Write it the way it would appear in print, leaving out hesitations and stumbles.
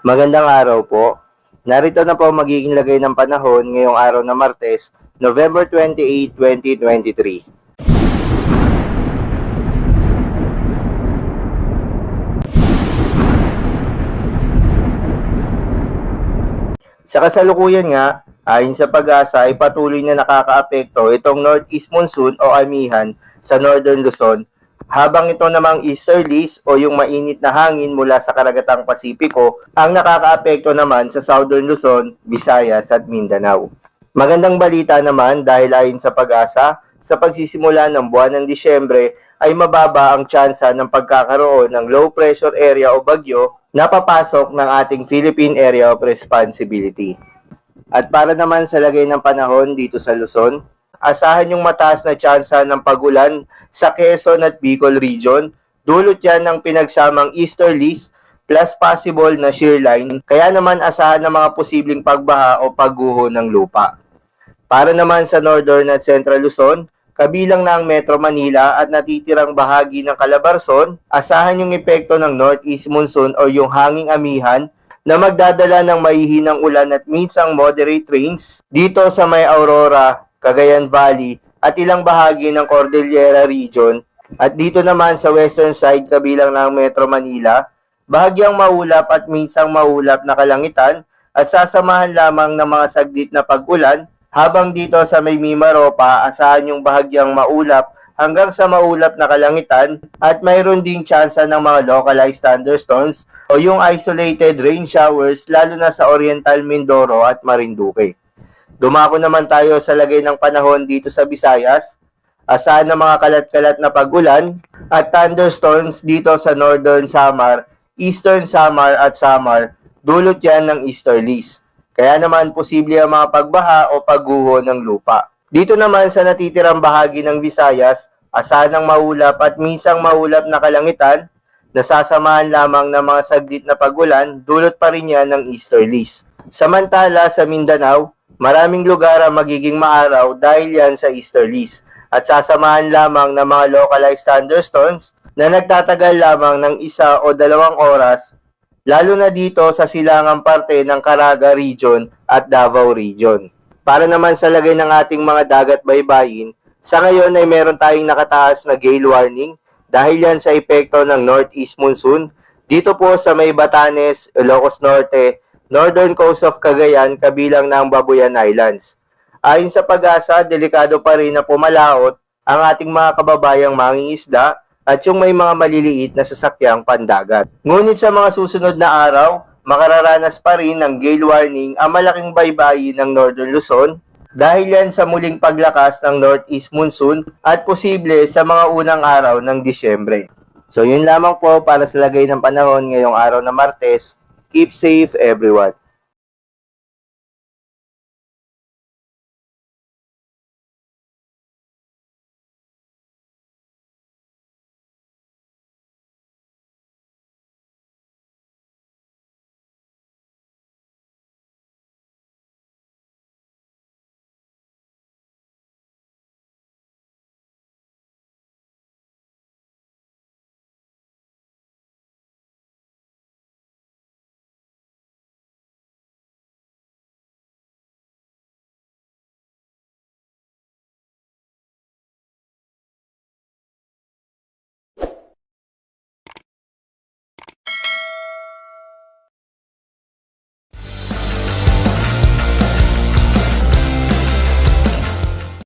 Magandang araw po. Narito na po magiging lagay ng panahon ngayong araw na Martes, November 28, 2023. Sa kasalukuyan nga, ayon sa pag-asa ay patuloy na nakakaapekto itong northeast monsoon o amihan sa northern Luzon, habang ito namang easterlies o yung mainit na hangin mula sa karagatang Pasipiko ang nakakaapekto naman sa southern Luzon, Visayas at Mindanao. Magandang balita naman dahil ayon sa pag-asa, sa pagsisimula ng buwan ng Disyembre ay mababa ang tsansa ng pagkakaroon ng low pressure area o bagyo na papasok ng ating Philippine Area of Responsibility. At para naman sa lagay ng panahon dito sa Luzon, asahan yung mataas na tsansa ng pagulan sa Quezon at Bicol region. Dulot yan ng pinagsamang easterlies plus possible na shear line, kaya naman asahan ng mga posibleng pagbaha o pagguho ng lupa. Para naman sa northern at central Luzon, kabilang na ang Metro Manila at natitirang bahagi ng Calabarzon, asahan yung epekto ng northeast monsoon o yung hanging amihan na magdadala ng mahihinang ulan at minsang moderate rains dito sa may Aurora, Cagayan Valley at ilang bahagi ng Cordillera region. At dito naman sa western side kabilang ng Metro Manila, bahagyang maulap at minsang maulap na kalangitan at sasamahan lamang ng mga saglit na pag-ulan. Habang dito sa may Mimaropa, asahan yung bahagyang maulap hanggang sa maulap na kalangitan at mayroon ding tsansa ng mga localized thunderstorms o yung isolated rain showers lalo na sa Oriental Mindoro at Marinduque. Dumako naman tayo sa lagay ng panahon dito sa Visayas. Asahan ng mga kalat-kalat na pag-ulan at thunderstorms dito sa Northern Samar, Eastern Samar at Samar, dulot yan ng easterlies. Kaya naman posible ang mga pagbaha o pagguho ng lupa. Dito naman sa natitirang bahagi ng Visayas, asahan ng maulap at minsang maulap na kalangitan, nasasamahan lamang ng mga saglit na pag-ulan, dulot pa rin yan ng easterlies. Samantala sa Mindanao, maraming lugar ang magiging maaraw dahil yan sa easterlies at sasamahan lamang ng mga localized thunderstorms na nagtatagal lamang ng 1 o 2 oras, lalo na dito sa silangang parte ng Caraga region at Davao region. Para naman sa lagay ng ating mga dagat baybayin, sa ngayon ay meron tayong nakataas na gale warning dahil yan sa epekto ng northeast monsoon. Dito po sa may Batanes, Ilocos Norte, northern coast of Cagayan, kabilang ng Babuyan Islands. Ayon sa pag-asa, delikado pa rin na pumalaot ang ating mga kababayang mangingisda at yung may mga maliliit na sasakyang pandagat. Ngunit sa mga susunod na araw, makararanas pa rin ng gale warning ang malaking baybayin ng Northern Luzon dahil yan sa muling paglakas ng northeast monsoon at posible sa mga unang araw ng Disyembre. So yun lamang po para sa lagay ng panahon ngayong araw na Martes. Keep safe everyone.